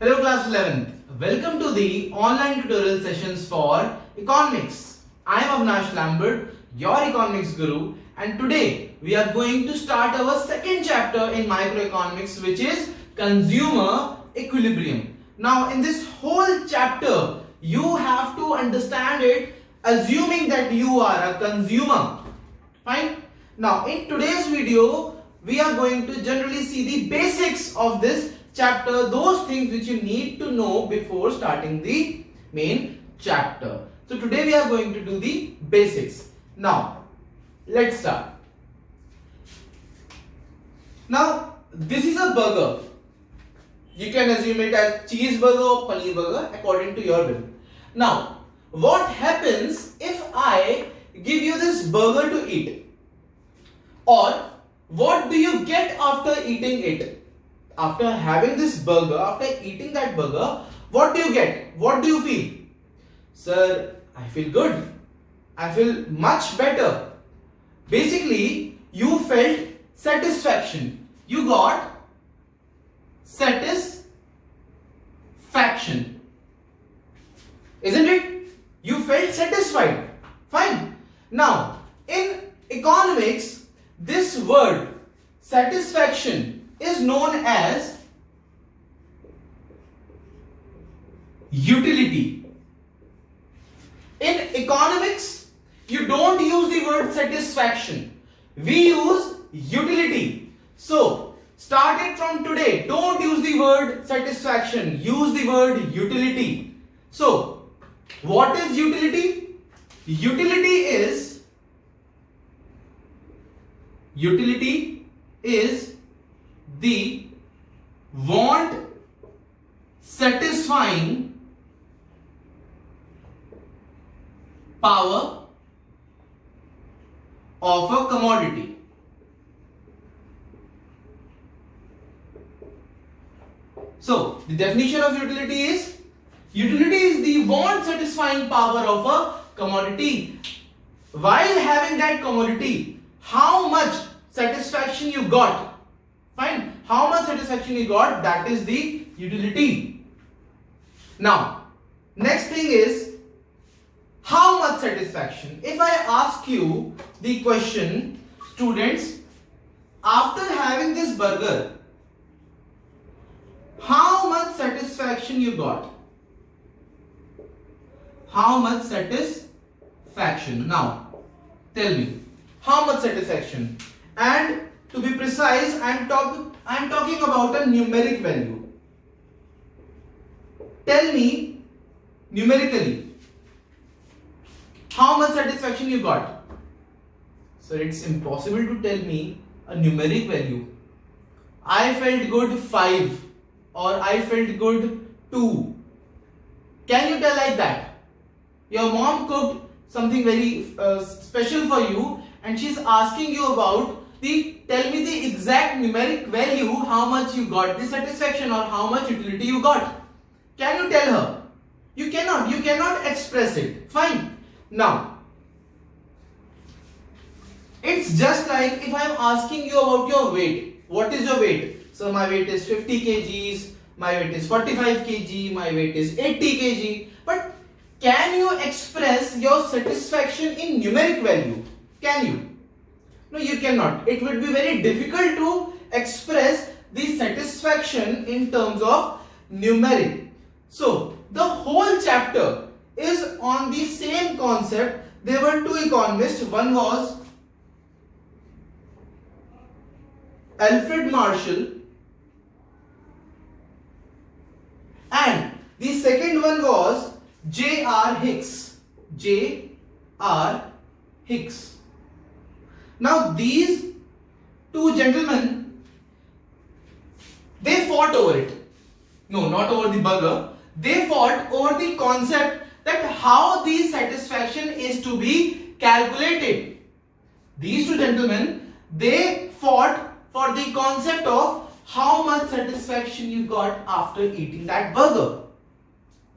Hello class 11th. Welcome to the online tutorial sessions for economics. I am Avnash Lambert, your economics guru, and today we are going to start our second chapter in microeconomics, which is consumer equilibrium. Now in this whole chapter you have to understand it assuming that you are a consumer. Fine. Now in today's video we are going to generally see the basics of this chapter, those things which you need to know before starting the main chapter. So today we are going to do the basics. Now let's start. Now this is a burger. You can assume it as cheeseburger or paneer burger according to your will. Now what happens if I give you this burger to eat? Or what do you get after eating it? After having this burger, after eating that burger, what do you get? What do you feel? Sir, I feel good. I feel much better. Basically, you felt satisfaction. You got satisfaction. Isn't it? You felt satisfied. Fine. Now, in economics, this word satisfaction is known as utility. In economics, you don't use the word satisfaction. We use utility. So, starting from today, don't use the word satisfaction. Use the word utility. So, what is utility? Utility is the want satisfying power of a commodity. So the definition of utility is the want satisfying power of a commodity. While having that commodity, how much satisfaction you got? Fine. How much satisfaction you got, that is the utility. Now, next thing is how much satisfaction. If I ask you the question, students, after having this burger, how much satisfaction you got? How much satisfaction? Now, tell me, how much satisfaction? And to be precise, I am talking about a numeric value. Tell me numerically how much satisfaction you got. So it's impossible to tell me a numeric value. I felt good 5 or I felt good 2. Can you tell like that? Your mom cooked something very special for you and she's asking you about tell me the exact numeric value, how much you got the satisfaction or how much utility you got. Can you tell her? You cannot express it. Fine. Now, it's just like if I am asking you about your weight. What is your weight? So my weight is 50 kgs, my weight is 45 kg, my weight is 80 kg. But can you express your satisfaction in numeric value? Can you? No, you cannot. It would be very difficult to express the satisfaction in terms of numeric. So, the whole chapter is on the same concept. There were two economists. One was Alfred Marshall and the second one was J.R. Hicks. J.R. Hicks. Now these two gentlemen, they fought over it. No, not over the burger. They fought over the concept that how the satisfaction is to be calculated. These two gentlemen, they fought for the concept of how much satisfaction you got after eating that burger.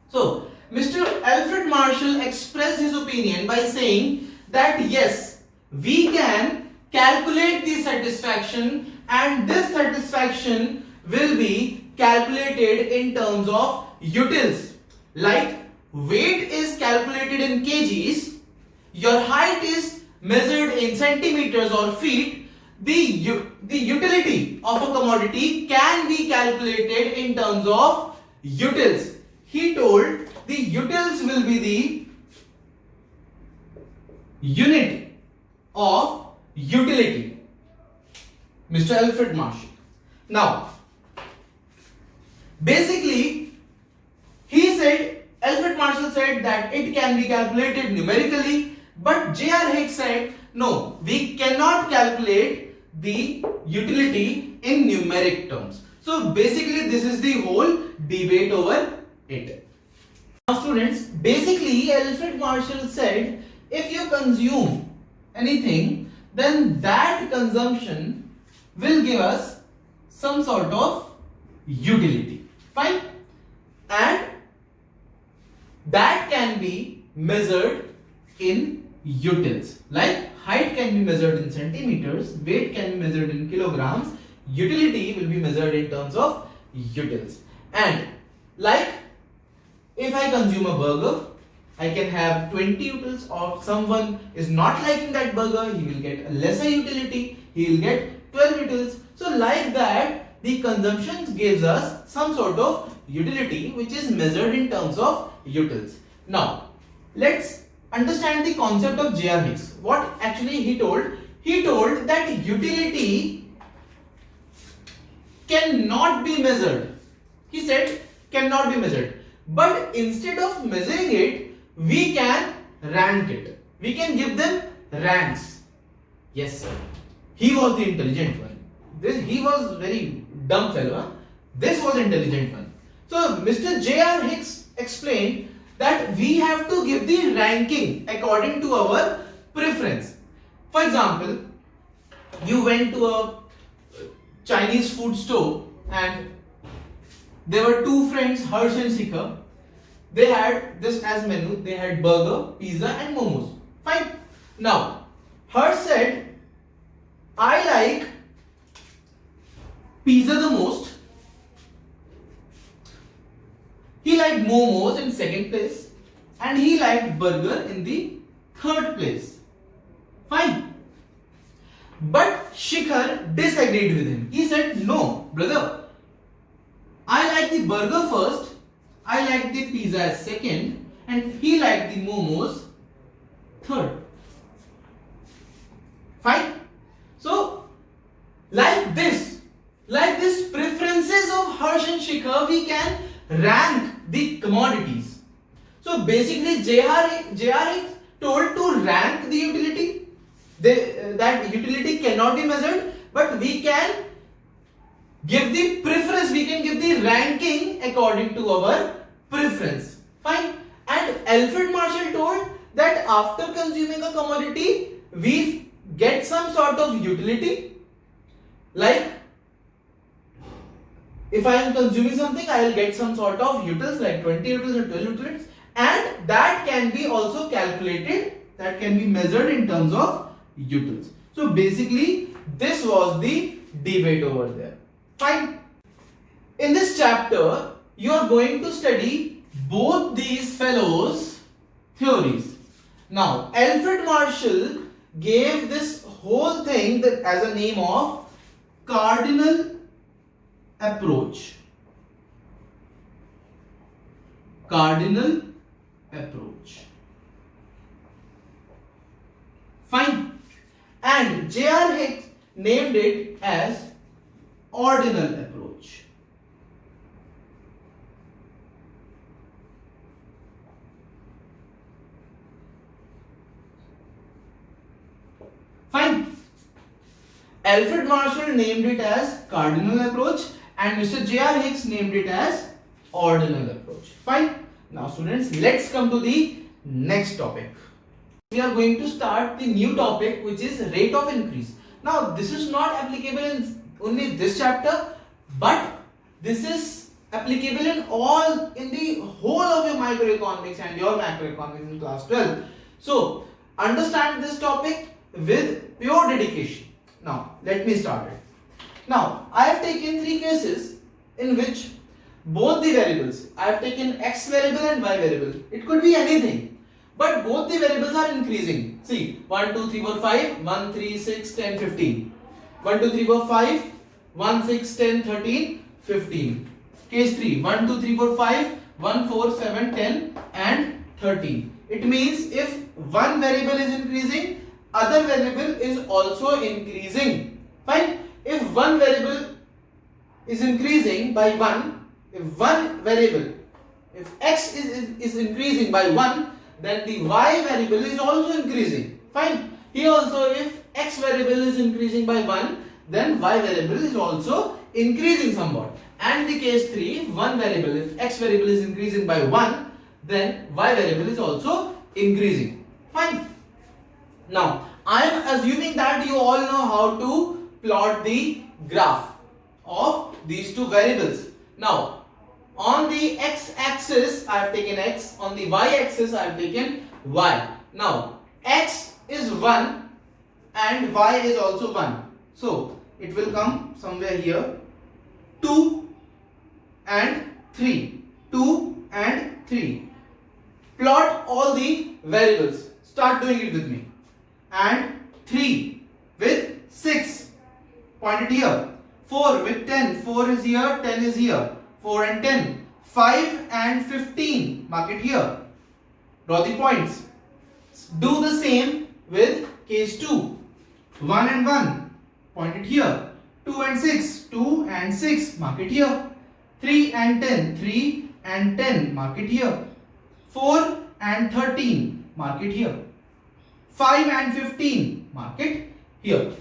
So, Mr. Alfred Marshall expressed his opinion by saying that yes, we can calculate the satisfaction and this satisfaction will be calculated in terms of utils. Like weight is calculated in kgs, your height is measured in centimeters or feet, the utility of a commodity can be calculated in terms of utils. He told the utils will be the unit of utility. Mr. Alfred Marshall. Now, basically, Alfred Marshall said that it can be calculated numerically, but J.R. Hicks said, no, we cannot calculate the utility in numeric terms. So basically, this is the whole debate over it. Now students, basically Alfred Marshall said, if you consume anything, then that consumption will give us some sort of utility. Fine? And that can be measured in utils. Like height can be measured in centimeters, weight can be measured in kilograms, utility will be measured in terms of utils. And like if I consume a burger, I can have 20 utils, or someone is not liking that burger, he will get a lesser utility, he will get 12 utils. So like that, the consumption gives us some sort of utility which is measured in terms of utils. Now, let's understand the concept of J.R. Hicks. What actually he told? He told that utility cannot be measured. He said cannot be measured. But instead of measuring it, we can rank it. We can give them ranks. Yes, sir. He was the intelligent one. He was very dumb fellow. Huh? This was intelligent one. So Mr. J.R. Hicks explained that we have to give the ranking according to our preference. For example, you went to a Chinese food store and there were two friends, Harsh and Shikhar. They had this as menu. They had burger, pizza and momos. Fine. Now, Harsh said, I like pizza the most. He liked momos in second place and he liked burger in the third place. Fine. But Shikhar disagreed with him. He said, no, brother, I like the burger first, I like the pizza as second, and he liked the momos third. Fine. So, like this preferences of Harsh and Shikhar, we can rank the commodities. So basically J.R. told to rank the utility. That utility cannot be measured, but we can give the preference, we can give the ranking according to our preference. Fine. And Alfred Marshall told that after consuming a commodity, we get some sort of utility. Like if I am consuming something, I will get some sort of utils like 20 utils or 12 utils, and that can be also calculated, that can be measured in terms of utils. So basically this was the debate over there. Fine. In this chapter you are going to study both these fellows' theories. Now Alfred Marshall gave this whole thing that as a name of cardinal approach. Cardinal approach. Fine. And J.R. Hicks named it as ordinal approach. Fine. Alfred Marshall named it as cardinal approach and Mr. J.R. Hicks named it as ordinal approach. Fine. Now students, let's come to the next topic. We are going to start the new topic, which is rate of increase. Now this is not applicable in only this chapter, but this is applicable in the whole of your microeconomics and your macroeconomics in class 12. So understand this topic with pure dedication. Now let me start it. Now I have taken three cases in which both the variables, I have taken x variable and y variable, it could be anything, but both the variables are increasing. See, 1, 2, 3, 4, 5, 1, 3, 6, 10, 15. 1, 2, 3, 4, 5, 1, 6, 10, 13, 15. Case 3, 1, 2, 3, 4, 5, 1, 4, 7, 10 and 13. It means if one variable is increasing, other variable is also increasing. Fine. If one variable is increasing by 1, if one variable, if x is increasing by 1, then the y variable is also increasing. Fine. Here also if x variable is increasing by 1, then y variable is also increasing somewhat. And the case 3, if one variable, if x variable is increasing by 1, then y variable is also increasing. Fine. Now, I am assuming that you all know how to plot the graph of these two variables. Now, on the x-axis I have taken x, on the y-axis I have taken y. Now, x is 1 and y is also 1. So, it will come somewhere here. 2 and 3. 2 and 3. Plot all the variables. Start doing it with me. And 3 with 6. Point it here. 4 with 10. 4 is here, 10 is here. 4 and 10. 5 and 15. Mark it here. Draw the points. Do the same with case 2. 1 and 1. Point it here. 2 and 6. 2 and 6. Mark it here. 3 and 10. 3 and 10. Mark it here. 4 and 13. Mark it here. 5 and 15. Mark it here.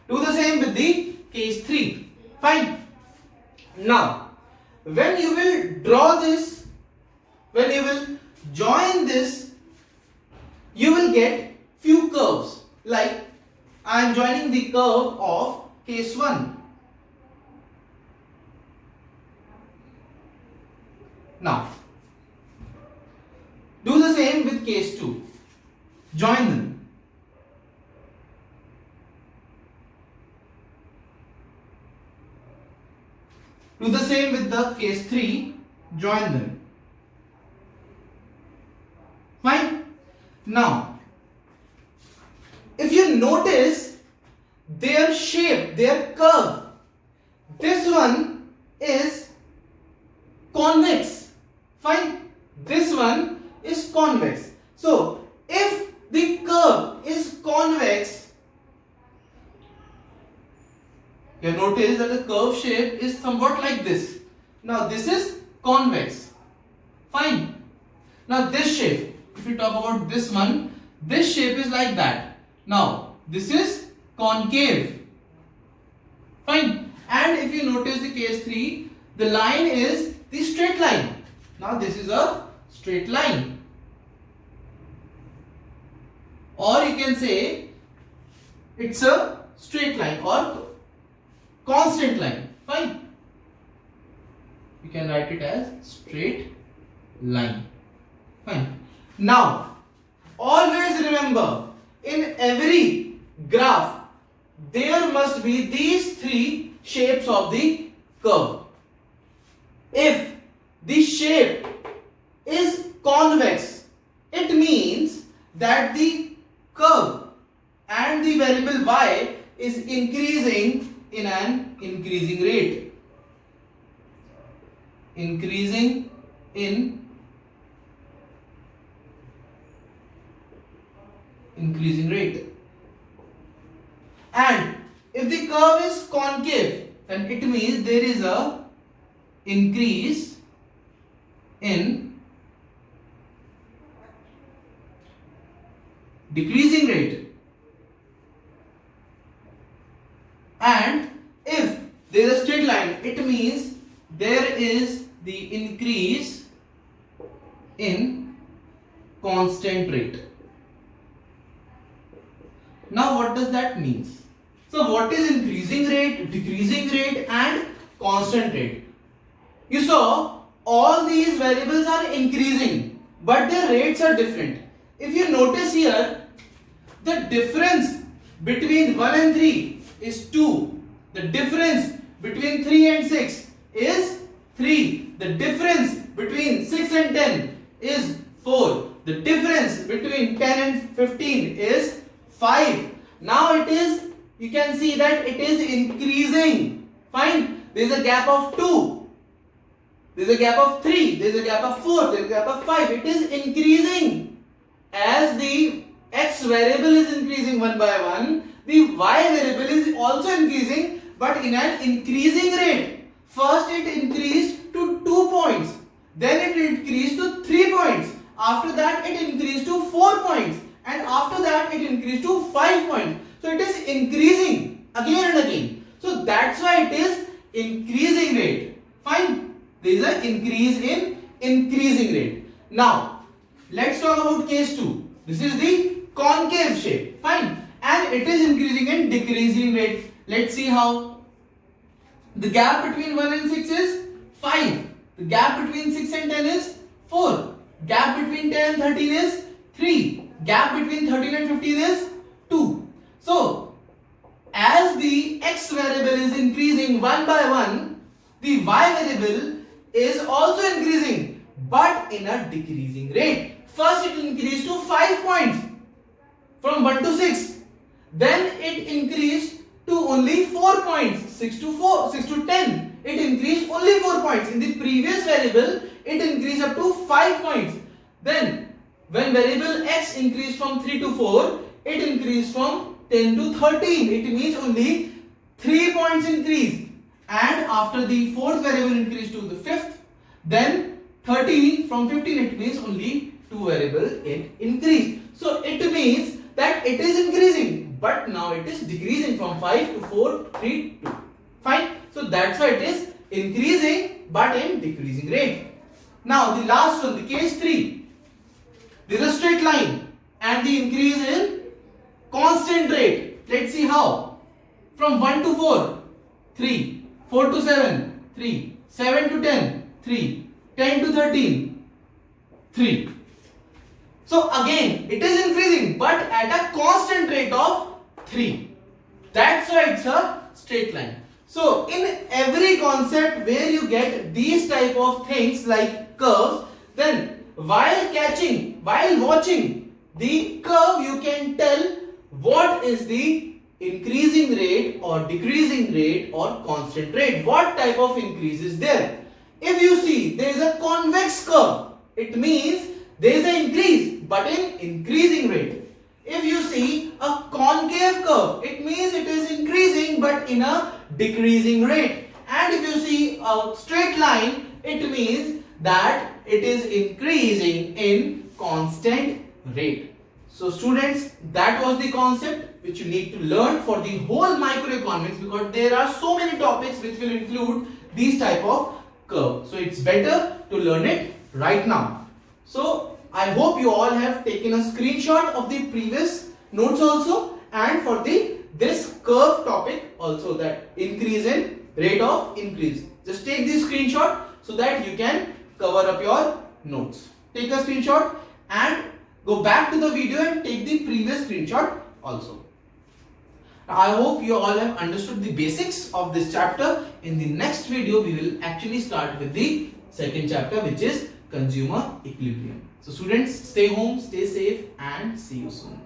Do the same with the case 3. Fine. Now, when you will draw this, when you will join this, you will get few curves. Like I am joining the curve of case 1. Now, do the same with case 2. Join them. Do the same with the case 3. Join them. Fine. Now, if you notice their shape, their curve, this one is convex. Fine. This one is convex. So, if the curve is convex, you notice that the curve shape is somewhat like this. Now this is convex. Fine. Now this shape, if we talk about this one, this shape is like that. Now this is concave. Fine. And if you notice the case 3, the line is the straight line. Now this is a straight line. Or you can say it's a straight line or constant line. Fine. You can write it as straight line. Fine. Now, always remember, in every graph, there must be these three shapes of the curve. If the shape is convex, it means that the curve and the variable y is increasing in an increasing rate. Increasing in increasing rate. And if the curve is concave, then it means there is a increase in decreasing rate. And if there is a straight line, it means there is the increase in constant rate. Now what does that mean? So what is increasing rate, decreasing rate and constant rate? You saw all these variables are increasing, but their rates are different. If you notice here, the difference between 1 and 3 is 2. The difference between 3 and 6 is 3. The difference between 6 and 10 is 4. The difference between 10 and 15 is 5. Now it is, you can see that it is increasing. Fine. There is a gap of 2. There is a gap of 3. There is a gap of 4. There is a gap of 5. It is increasing. As the x variable is increasing one by one, the y variable is also increasing, but in an increasing rate. First it increased to 2 points. Then it increased to 3 points. After that it increased to 4 points. And after that it increased to 5 points. So it is increasing again and again. So that's why it is increasing rate. Fine. There is an increase in increasing rate. Now let's talk about case 2. This is the concave shape. Fine. And it is increasing in decreasing rate. Let's see how. The gap between 1 and 6 is 5. The gap between 6 and 10 is 4. Gap between 10 and 13 is 3. Gap between 13 and 15 is 2. So, as the x variable is increasing one by one, the y variable is also increasing, but in a decreasing rate. First it increased to 5 points from 1 to 6. Then it increased to only 4 points, 6 to 10. It increased only 4 points. In the previous variable, it increased up to 5 points. Then, when variable x increased from 3 to 4, it increased from 10 to 13. It means only 3 points increase. And after the fourth variable increased to the fifth, then 13 from 15, it means only 2 variables it increased. So it means that it is increasing, but now it is decreasing from 5 to 4, 3, 2. Fine. So that's why it is increasing but in decreasing rate. Now the last one, the case 3. There is a straight line and the increase in constant rate. Let's see how. From 1 to 4, 3, 4 to 7, 3, 7 to 10, 3, 10 to 13, 3. So again, it is increasing but at a constant rate of 3. That's why it's a straight line. So in every concept where you get these type of things like curves, then while watching the curve, you can tell what is the increasing rate or decreasing rate or constant rate. What type of increase is there? If you see there is a convex curve, it means there is an increase but in increasing rate. If you see a concave curve, it means it is increasing but in a decreasing rate. And if you see a straight line, it means that it is increasing in constant rate. So students, that was the concept which you need to learn for the whole microeconomics, because there are so many topics which will include these type of curve. So it's better to learn it right now. So I hope you all have taken a screenshot of the previous notes also, and for this curve topic also, that increase in rate of increase. Just take this screenshot so that you can cover up your notes. Take a screenshot and go back to the video and take the previous screenshot also. I hope you all have understood the basics of this chapter. In the next video, we will actually start with the second chapter, which is consumer equilibrium. So students, stay home, stay safe, and see you soon.